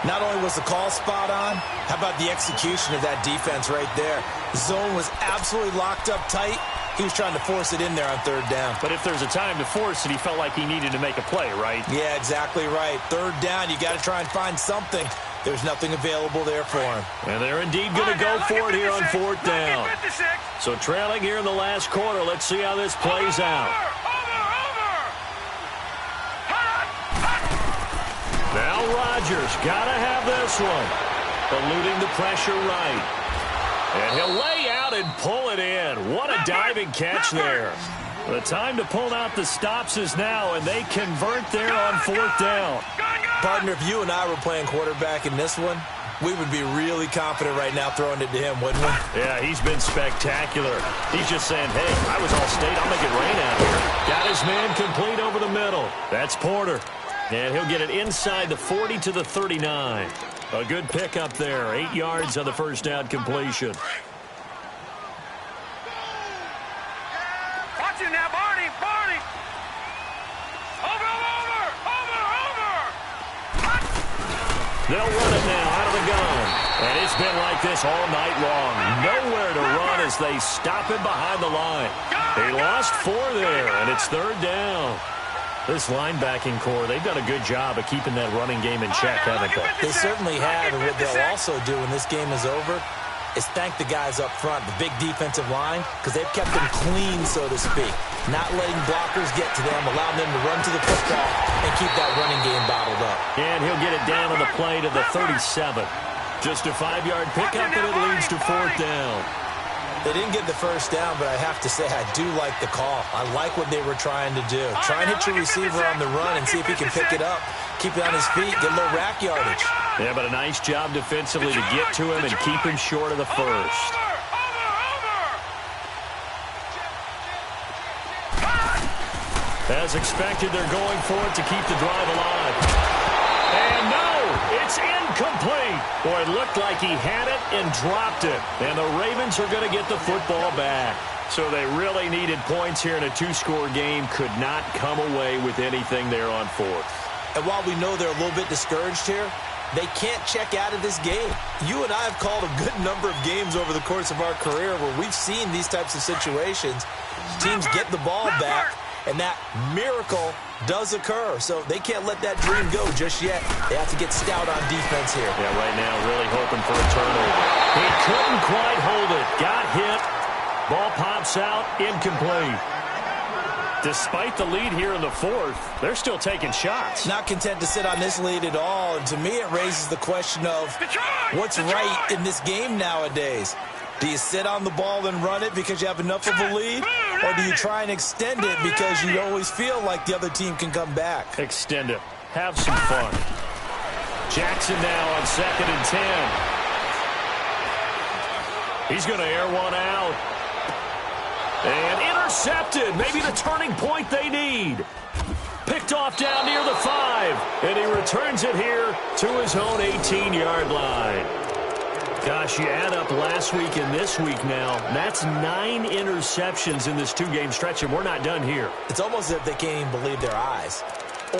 Not only was the call spot on, how about the execution of that defense right there? Zone was absolutely locked up tight. He was trying to force it in there on 3rd down. But if there's a time to force it, he felt like he needed to make a play, right? Yeah, exactly right. 3rd down, you got to try and find something. There's nothing available there for him. And they're indeed going to go for it here on 4th down. So trailing here in the last quarter, let's see how this plays out. Now Rodgers got to have this one. Eluding the pressure right. And he'll lay out and pull it in. What a diving catch there. The time to pull out the stops is now, and they convert there on 4th down. Partner, if you and I were playing quarterback in this one, we would be really confident right now throwing it to him, wouldn't we? Yeah, he's been spectacular. He's just saying, hey, I was All-State. I'll make it rain out here. Got his man complete over the middle. That's Porter. And he'll get it inside the 40 to the 39. A good pickup there. 8 yards on the first down completion. Watch it now, Barney. Barney. Over. They'll run it now out of the gun. And it's been like this all night long. Nowhere to run as they stop him behind the line. He lost 4 there, and it's 3rd down. This linebacking core, they've done a good job of keeping that running game in check, haven't they? They certainly have, and what they'll also do when this game is over is thank the guys up front, the big defensive line, because they've kept them clean, so to speak. Not letting blockers get to them, allowing them to run to the football and keep that running game bottled up. And he'll get it down on the play to the 37. Just a 5-yard pickup, and it leads to 4th down. They didn't get the first down, but I have to say I do like the call. I like what they were trying to do. Try and hit your receiver on the run and see if he can pick it up, keep it on his feet, get a little rack yardage. Yeah, but a nice job defensively to get to him and keep him short of the first. As expected, they're going for it to keep the drive alive. And no, it's incomplete. Boy, it looked like he had it and dropped it. And the Ravens are going to get the football back. So they really needed points here in a 2-score game. Could not come away with anything there on 4th. And while we know they're a little bit discouraged here, they can't check out of this game. You and I have called a good number of games over the course of our career where we've seen these types of situations. Teams get the ball back, and that miracle does occur. So they can't let that dream go just yet. They have to get stout on defense here. Yeah, right now really hoping for a turnover. He couldn't quite hold it. Got hit. Ball pops out. Incomplete. Despite the lead here in the 4th, they're still taking shots. Not content to sit on this lead at all. And to me, it raises the question of what's right in this game nowadays. Do you sit on the ball and run it because you have enough of a lead? Or do you try and extend it because you always feel like the other team can come back? Extend it. Have some fun. Jackson now on 2nd and 10. He's going to air one out. And intercepted. Maybe the turning point they need. Picked off down near the 5. And he returns it here to his own 18-yard line. Gosh, you add up last week and this week now. That's 9 interceptions in this 2-game stretch, and we're not done here. It's almost as if they can't even believe their eyes.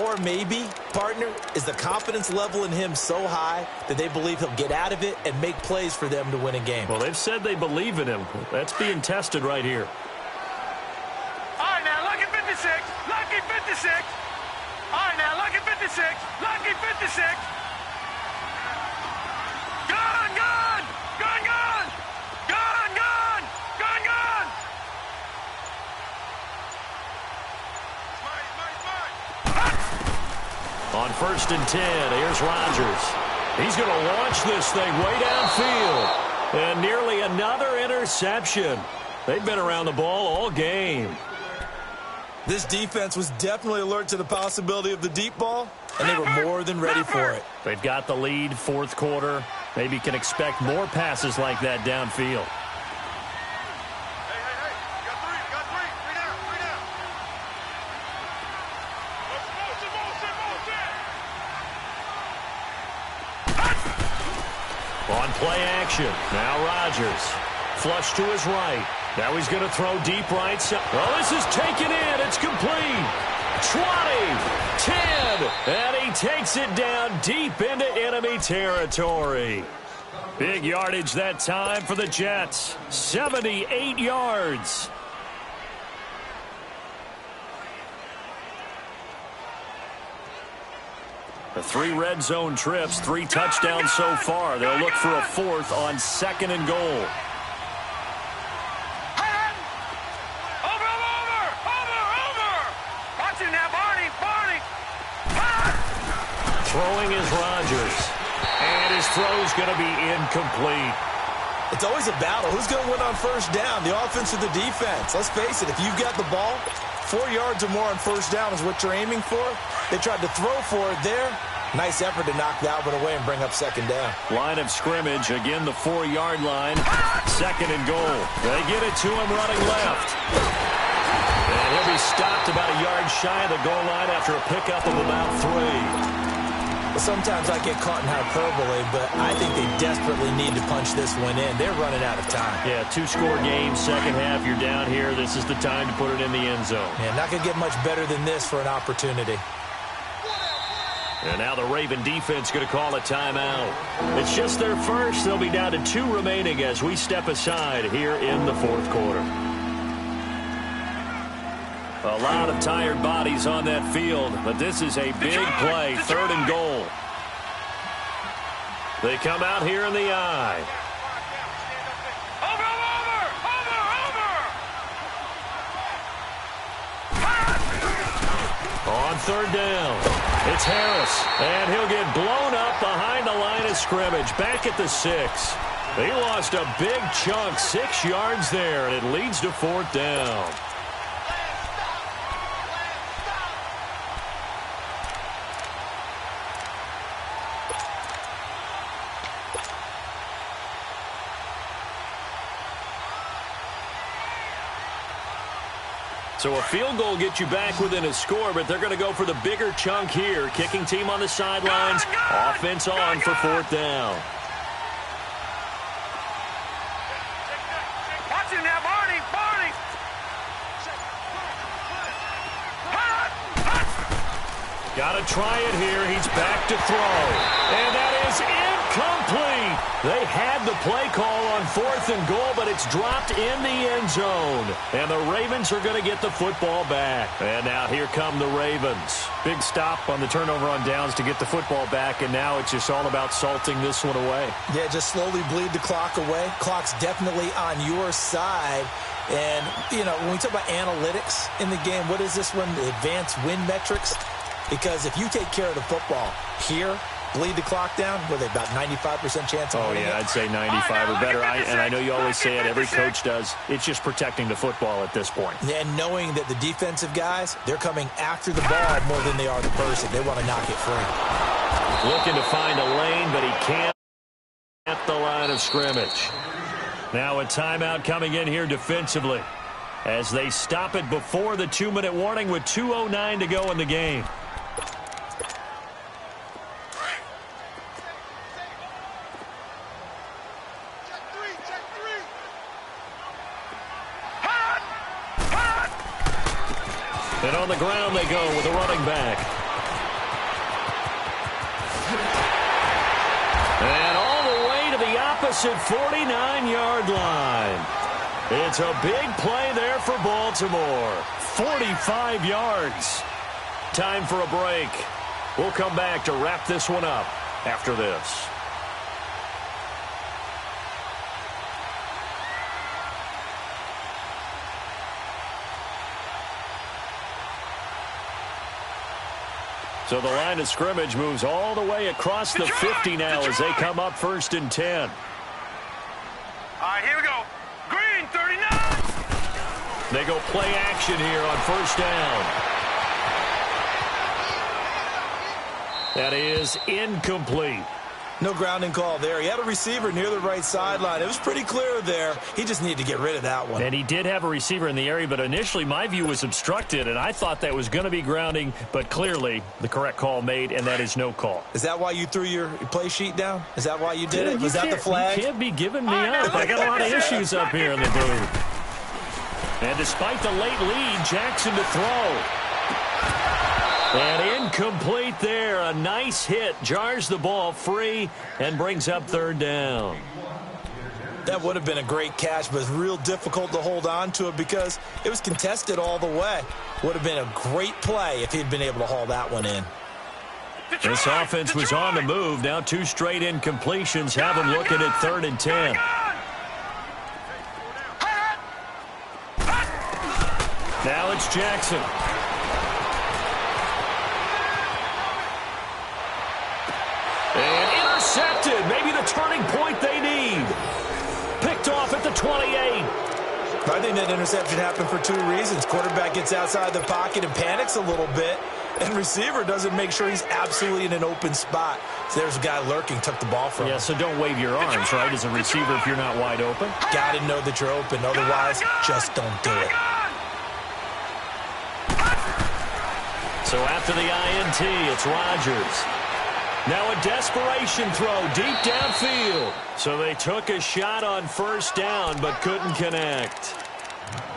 Or maybe, partner, is the confidence level in him so high that they believe he'll get out of it and make plays for them to win a game. Well, they've said they believe in him. That's being tested right here. All right, now, lucky 56. Lucky 56. All right, now, lucky 56. Lucky 56. Gun, gun! Gun, gun! Gun, gun! Gun, gun! On 1st and 10, here's Rodgers. He's going to launch this thing way downfield. And nearly another interception. They've been around the ball all game. This defense was definitely alert to the possibility of the deep ball, and they were more than ready for it. They've got the lead, 4th quarter. Maybe can expect more passes like that downfield. On play action, now Rodgers. Flush to his right. Now he's going to throw deep right side. Oh, this is taken in. It's complete. 20, 10, and he takes it down deep into enemy territory. Big yardage that time for the Jets. 78 yards. The 3 red zone trips, 3 touchdowns so far. They'll look for a 4th on 2nd and goal. Throwing is Rodgers. And his throw's going to be incomplete. It's always a battle. Who's going to win on 1st down, the offense or the defense? Let's face it, if you've got the ball, 4 yards or more on 1st down is what you're aiming for. They tried to throw for it there. Nice effort to knock that one away and bring up 2nd down. Line of scrimmage, again the 4-yard line. 2nd and goal. They get it to him running left. And he'll be stopped about a yard shy of the goal line after a pickup of about 3. Sometimes I get caught in hyperbole, but I think they desperately need to punch this one in. They're running out of time. Yeah, two-score game, second half, you're down here. This is the time to put it in the end zone. Yeah, not going to get much better than this for an opportunity. And now the Raven defense going to call a timeout. It's just their first. They'll be down to 2 remaining as we step aside here in the fourth quarter. A lot of tired bodies on that field, but this is a big play, 3rd and goal. They come out here in the eye. On 3rd down, it's Harris, and he'll get blown up behind the line of scrimmage, back at the 6. He lost a big chunk, 6 yards there, and it leads to 4th down. So a field goal gets you back within a score, but they're going to go for the bigger chunk here. Kicking team on the sidelines. Offense on for 4th down. Watch him now, Barney! Barney! Got to try it here. He's back to throw. And that is incomplete. They had the play call on 4th and goal, but it's dropped in the end zone. And the Ravens are going to get the football back. And now here come the Ravens. Big stop on the turnover on downs to get the football back, and now it's just all about salting this one away. Yeah, just slowly bleed the clock away. Clock's definitely on your side. And, you know, when we talk about analytics in the game, what is this one? The advanced win metrics? Because if you take care of the football here, bleed the clock down, what are they, about 95% chance of winning it? I'd say 95 or better. And I know you always say it, every coach does. It's just protecting the football at this point. And knowing that the defensive guys, they're coming after the ball more than they are the person. They want to knock it free. Looking to find a lane, but he can't at the line of scrimmage. Now a timeout coming in here defensively as they stop it before the 2-minute warning with 2:09 to go in the game. And on the ground they go with a running back. And all the way to the opposite 49-yard line. It's a big play there for Baltimore. 45 yards. Time for a break. We'll come back to wrap this one up after this. So the line of scrimmage moves all the way across the 50 now as they come up 1st and 10. All right, here we go. Green, 39. They go play action here on 1st down. That is incomplete. No grounding call there. He had a receiver near the right sideline. It was pretty clear there. He just needed to get rid of that one. And he did have a receiver in the area, but initially my view was obstructed, and I thought that was going to be grounding, but clearly the correct call made, and that is no call. Is that why you threw your play sheet down? Is that why you did it? Was that the flag? You can't be giving me up. I got a lot of issues up here in the booth. And despite the late lead, Jackson to throw. And incomplete there. A nice hit. Jars the ball free and brings up 3rd down. That would have been a great catch, but it's real difficult to hold on to it because it was contested all the way. Would have been a great play if he'd been able to haul that one in. This offense was on the move. Now 2 straight incompletions have them looking at 3rd and 10. Now it's Jackson. And intercepted. Maybe the turning point they need. Picked off at the 28. I think that interception happened for 2 reasons. Quarterback gets outside the pocket and panics a little bit. And receiver doesn't make sure he's absolutely in an open spot. So there's a guy lurking, took the ball from him. Yeah, so don't wave your arms, right, as a receiver if you're not wide open. Got to know that you're open. Otherwise, just don't do it. So after the INT, it's Rodgers. Now a desperation throw deep downfield. So they took a shot on first down but couldn't connect.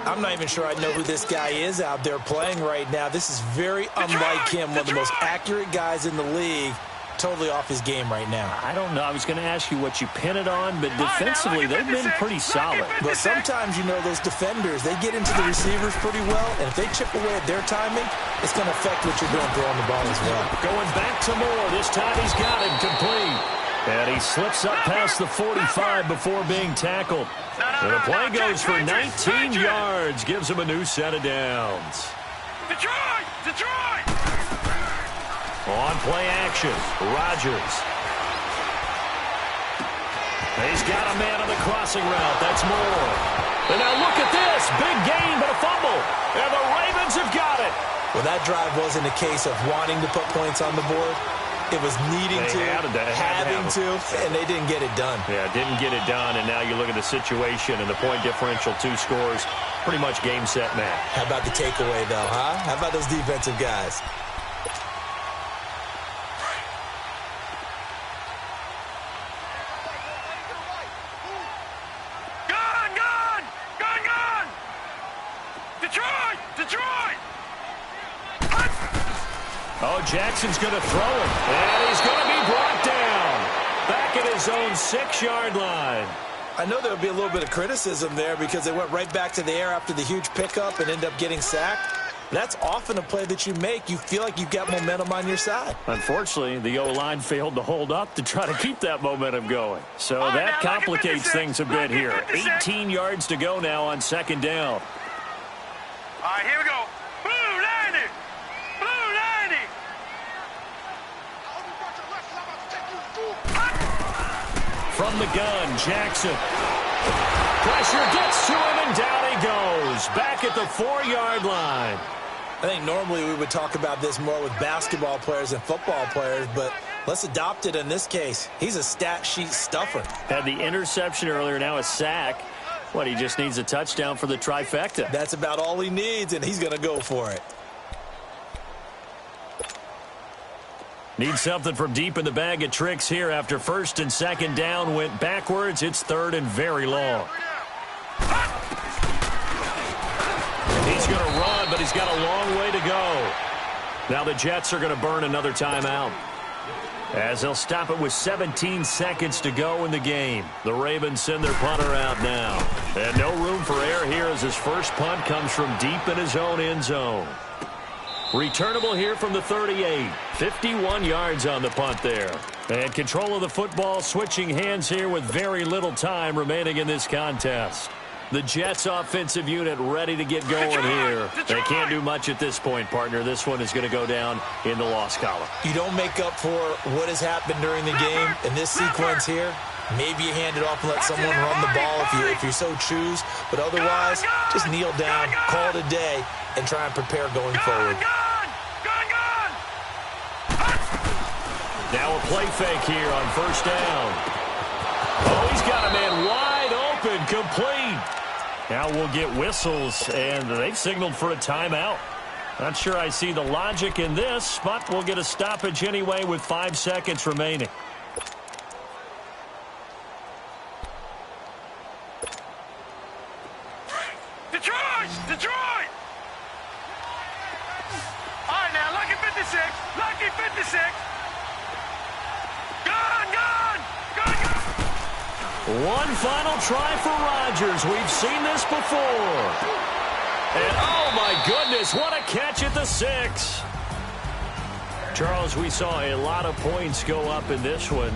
I'm not even sure I know who this guy is out there playing right now. This is very unlike him, one of the most accurate guys in the league. Totally off his game right now. I don't know. I was going to ask you what you pin it on, but defensively they've been pretty solid. But sometimes, you know, those defenders, they get into the receivers pretty well, and if they chip away at their timing, it's going to affect what you're doing throwing the ball as well. Going back to Moore. This time he's got him complete. And he slips up past the 45 before being tackled. And the play goes for 19 yards. Gives him a new set of downs. Detroit! Detroit! On play action, Rodgers. He's got a man on the crossing route. That's Moore. And now look at this. Big gain, but a fumble. And the Ravens have got it. Well, that drive wasn't a case of wanting to put points on the board. It was needing to, having to, and they didn't get it done. Yeah, didn't get it done, and now you look at the situation and the point differential, 2 scores, pretty much game, set, match. How about the takeaway, though, huh? How about those defensive guys? Detroit! Detroit! Oh, Jackson's going to throw it, and he's going to be brought down. Back at his own 6-yard line. I know there'll be a little bit of criticism there because they went right back to the air after the huge pickup and end up getting sacked. That's often a play that you make. You feel like you've got momentum on your side. Unfortunately, the O-line failed to hold up to try to keep that momentum going. So that complicates things a bit here. 18 yards to go now on 2nd down. All right, here we go. Blue 90! Blue 90! From the gun, Jackson. Pressure gets to him, and down he goes. Back at the 4-yard line. I think normally we would talk about this more with basketball players and football players, but let's adopt it in this case. He's a stat sheet stuffer. Had the interception earlier, now a sack. What, he just needs a touchdown for the trifecta. That's about all he needs, and he's going to go for it. Needs something from deep in the bag of tricks here after 1st and 2nd down went backwards. It's 3rd and very long. He's going to run, but he's got a long way to go. Now the Jets are going to burn another timeout, as they'll stop it with 17 seconds to go in the game. The Ravens send their punter out now. And no room for error here as his first punt comes from deep in his own end zone. Returnable here from the 38. 51 yards on the punt there. And control of the football switching hands here with very little time remaining in this contest. The Jets offensive unit ready to get going here. They can't do much at this point, partner. This one is going to go down in the loss column. You don't make up for what has happened during the game in this sequence here. Maybe you hand it off and let someone run the ball if you so choose. But otherwise, just kneel down, call it a day, and try and prepare going forward. Now a play fake here on 1st down. Oh, he's got a man wide open, complete. Now we'll get whistles, and they've signaled for a timeout. Not sure I see the logic in this, but we'll get a stoppage anyway with 5 seconds remaining. Detroit! Detroit! All right, now, lucky 56. Lucky 56. One final try for Rodgers. We've seen this before. And, oh, my goodness, what a catch at the 6. Charles, we saw a lot of points go up in this one.